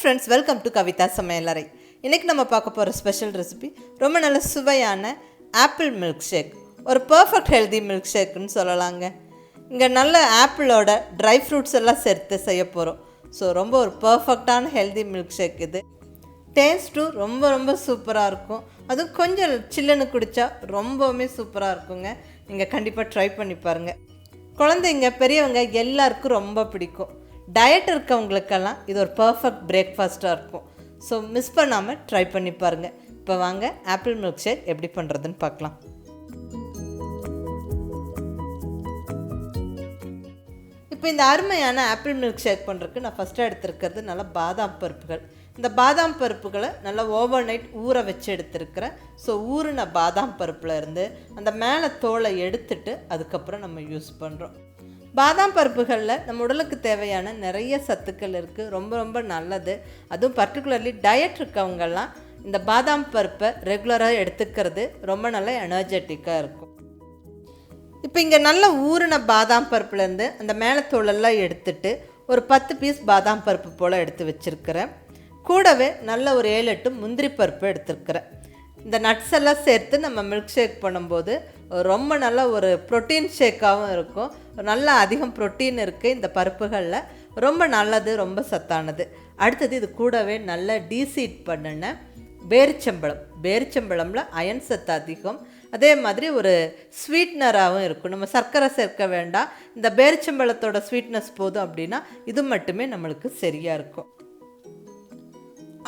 friends, welcome to kavithasamayalarai. இன்னைக்கு நம்ம பார்க்க போற ஸ்பெஷல் ரெசிபி ரொம்ப நல்ல சுவையான ஆப்பிள் மில்க் ஷேக். ஒரு பெர்ஃபெக்ட் ஹெல்தி மில்க் ஷேக்னு சொல்லலாங்க. இங்க நல்ல ஆப்பிளோட ட்ரை ஃப்ரூட்ஸ் எல்லாம் சேர்த்து செய்ய போறோம். ஸோ ரொம்ப ஒரு பெர்ஃபெக்டான ஹெல்தி மில்க் ஷேக் இது. டேஸ்ட்டும் ரொம்ப சூப்பராக இருக்கும். அதுவும் கொஞ்சம் சில்லுன்னு குடித்தா ரொம்பவுமே சூப்பராக இருக்குங்க. நீங்கள் கண்டிப்பாக ட்ரை பண்ணி பாருங்கள். குழந்தைங்க பெரியவங்க எல்லாருக்கும் ரொம்ப பிடிக்கும். டயட் இருக்கவங்களுக்கெல்லாம் இது ஒரு பர்ஃபெக்ட் பிரேக்ஃபாஸ்ட்டாக இருக்கும். ஸோ மிஸ் பண்ணாமல் ட்ரை பண்ணி பாருங்கள். இப்போ வாங்க ஆப்பிள் மில்க் ஷேக் எப்படி பண்ணுறதுன்னு பார்க்கலாம். இப்போ இந்த அருமையான ஆப்பிள் மில்க் ஷேக் பண்ணுறதுக்கு நான் ஃபஸ்ட்டாக எடுத்துருக்கிறது நல்லா பாதாம் பருப்புகள். இந்த பாதாம் பருப்புகளை நல்லா ஓவர் நைட் ஊற வச்சு எடுத்துருக்கிறேன். ஸோ ஊறின பாதாம் பருப்பில் இருந்து அந்த மேலே தோலை எடுத்துட்டு அதுக்கப்புறம் நம்ம யூஸ் பண்ணுறோம். பாதாம் பருப்புகளில் நம்ம உடலுக்கு தேவையான நிறைய சத்துக்கள் இருக்குது. ரொம்ப நல்லது. அதுவும் பர்டிகுலர்லி டயட் இருக்கவங்கெல்லாம் இந்த பாதாம் பருப்பை ரெகுலராக எடுத்துக்கிறது ரொம்ப நல்ல எனர்ஜெட்டிக்காக இருக்கும். இப்போ இங்கே நல்ல ஊறின பாதாம் பருப்புலேருந்து அந்த மேலே தோலெல்லாம் எடுத்துட்டு ஒரு 10 பீஸ் பாதாம் பருப்பு போல் எடுத்து வச்சுருக்கிறேன். கூடவே நல்ல ஒரு 7-8 முந்திரி பருப்பு எடுத்துருக்கிறேன். இந்த நட்ஸ் எல்லாம் சேர்த்து நம்ம மில்க் ஷேக் பண்ணும்போது ரொம்ப நல்ல ஒரு ப்ரோட்டீன் ஷேக்காகவும் இருக்கும். நல்ல அதிகம் ப்ரோட்டீன் இருக்குது இந்த பருப்புகளில். ரொம்ப நல்லது, ரொம்ப சத்தானது. அடுத்தது இது கூடவே நல்ல டீசீட் பண்ணின பேரிச்சம்பழம்ல அயன் சத்து அதிகம். அதே மாதிரி ஒரு ஸ்வீட்னராகவும் இருக்கும். நம்ம சர்க்கரை சேர்க்க வேண்டாம். இந்த பேரிச்சம்பழத்தோட ஸ்வீட்னஸ் போதும் அப்படின்னா இது மட்டுமே நம்மளுக்கு சரியாக இருக்கும்.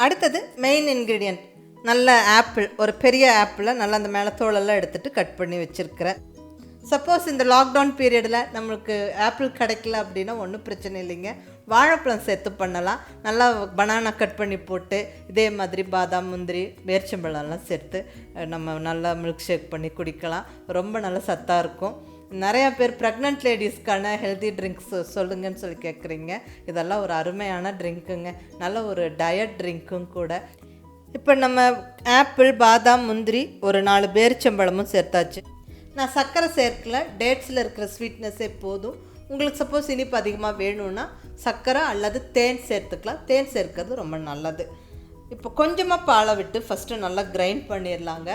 அடுத்தது மெயின் இன்க்ரீடியன்ட் நல்ல ஆப்பிள். ஒரு பெரிய ஆப்பிளை நல்லா அந்த மேலே தோலெல்லாம் எடுத்துகிட்டு கட் பண்ணி வச்சுருக்கிறேன். சப்போஸ் இந்த லாக்டவுன் பீரியடில் நம்மளுக்கு ஆப்பிள் கிடைக்கல அப்படின்னா ஒன்றும் பிரச்சனை இல்லைங்க. வாழைப்பழம் சேர்த்து பண்ணலாம். நல்லா பனானா கட் பண்ணி போட்டு இதே மாதிரி பாதாம், முந்திரி, பேரிச்சம்பழம்லாம் சேர்த்து நம்ம நல்லா மில்க் ஷேக் பண்ணி குடிக்கலாம். ரொம்ப நல்ல சத்தாக இருக்கும். நிறையா பேர் ப்ரெக்னென்ட் லேடிஸ்க்கான ஹெல்தி ட்ரிங்க்ஸ் சொல்லுங்கன்னு சொல்லி கேட்குறீங்க. இதெல்லாம் ஒரு அருமையான ட்ரிங்க்குங்க. நல்ல ஒரு டயட் ட்ரிங்க்கும் கூட. இப்போ நம்ம ஆப்பிள், பாதாம், முந்திரி, ஒரு 4 பேரிச்சம்பழமும் சேர்த்தாச்சு. நான் சர்க்கரை சேர்க்கல. டேட்ஸில் இருக்கிற ஸ்வீட்னஸே போதும். உங்களுக்கு சப்போஸ் இனிப்பு அதிகமாக வேணும்னா சர்க்கரை அல்லது தேன் சேர்த்துக்கலாம். தேன் சேர்க்கிறது ரொம்ப நல்லது. இப்போ கொஞ்சமாக பாலை விட்டு ஃபஸ்ட்டு நல்லா கிரைண்ட் பண்ணிடலாங்க.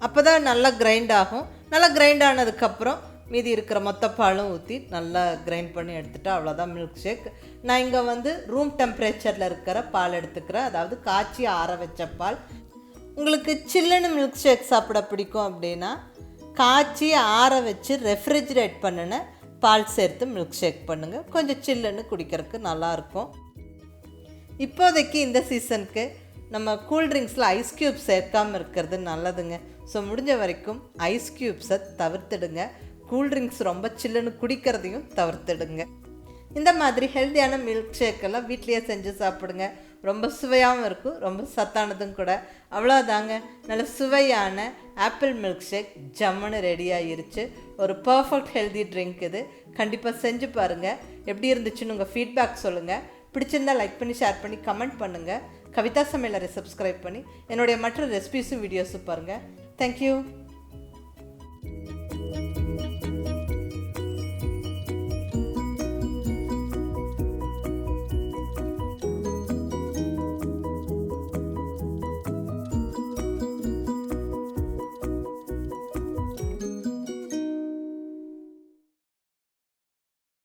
அப்போ தான் நல்லா கிரைண்ட் ஆகும். நல்லா கிரைண்ட் ஆனதுக்கப்புறம் மீதி இருக்கிற மொத்த பாலும் ஊற்றி நல்லா கிரைண்ட் பண்ணி எடுத்துகிட்டா அவ்வளோதான் மில்க் ஷேக். நான் இங்கே ரூம் டெம்பரேச்சரில் இருக்கிற பால் எடுத்துக்கிறேன். அதாவது காய்ச்சி ஆற வச்ச பால். உங்களுக்கு சில்லுன்னு மில்க் ஷேக் சாப்பிட பிடிக்கும் அப்படின்னா காய்ச்சி ஆற வச்சு ரெஃப்ரிஜிரேட் பண்ணின பால் சேர்த்து மில்க் ஷேக் பண்ணுங்கள். கொஞ்சம் சில்லுன்னு குடிக்கிறதுக்கு நல்லாயிருக்கும். இப்போதைக்கு இந்த சீசனுக்கு நம்ம கூல்ட்ரிங்க்ஸில் ஐஸ் க்யூப்ஸ் சேர்க்காமல் இருக்கிறது நல்லதுங்க. ஸோ முடிஞ்ச வரைக்கும் ஐஸ் க்யூப்ஸை தவிர்த்துடுங்க. கூல்ட்ரிங்க்ஸ் ரொம்ப சில்லுன்னு குடிக்கிறதையும் தவிர்த்துடுங்க. இந்த மாதிரி ஹெல்த்தியான மில்க் ஷேக்கெல்லாம் வீட்லேயே செஞ்சு சாப்பிடுங்க. ரொம்ப சுவையாகவும் இருக்கும், ரொம்ப சத்தானதும் கூட. அவ்வளோதாங்க, நல்ல சுவையான ஆப்பிள் மில்க் ஷேக் ஜம்முன்னு ரெடி ஆகிருச்சு. ஒரு பர்ஃபெக்ட் ஹெல்தி ட்ரிங்க் இது. கண்டிப்பாக செஞ்சு பாருங்கள். எப்படி இருந்துச்சுன்னு உங்கள் ஃபீட்பேக் சொல்லுங்கள். பிடிச்சிருந்தால் லைக் பண்ணி, ஷேர் பண்ணி, கமெண்ட் பண்ணுங்கள். கவிதா சமையலறை சப்ஸ்கிரைப் பண்ணி என்னுடைய மற்ற ரெசிபிஸும் வீடியோஸும் பாருங்கள். தேங்க்யூ.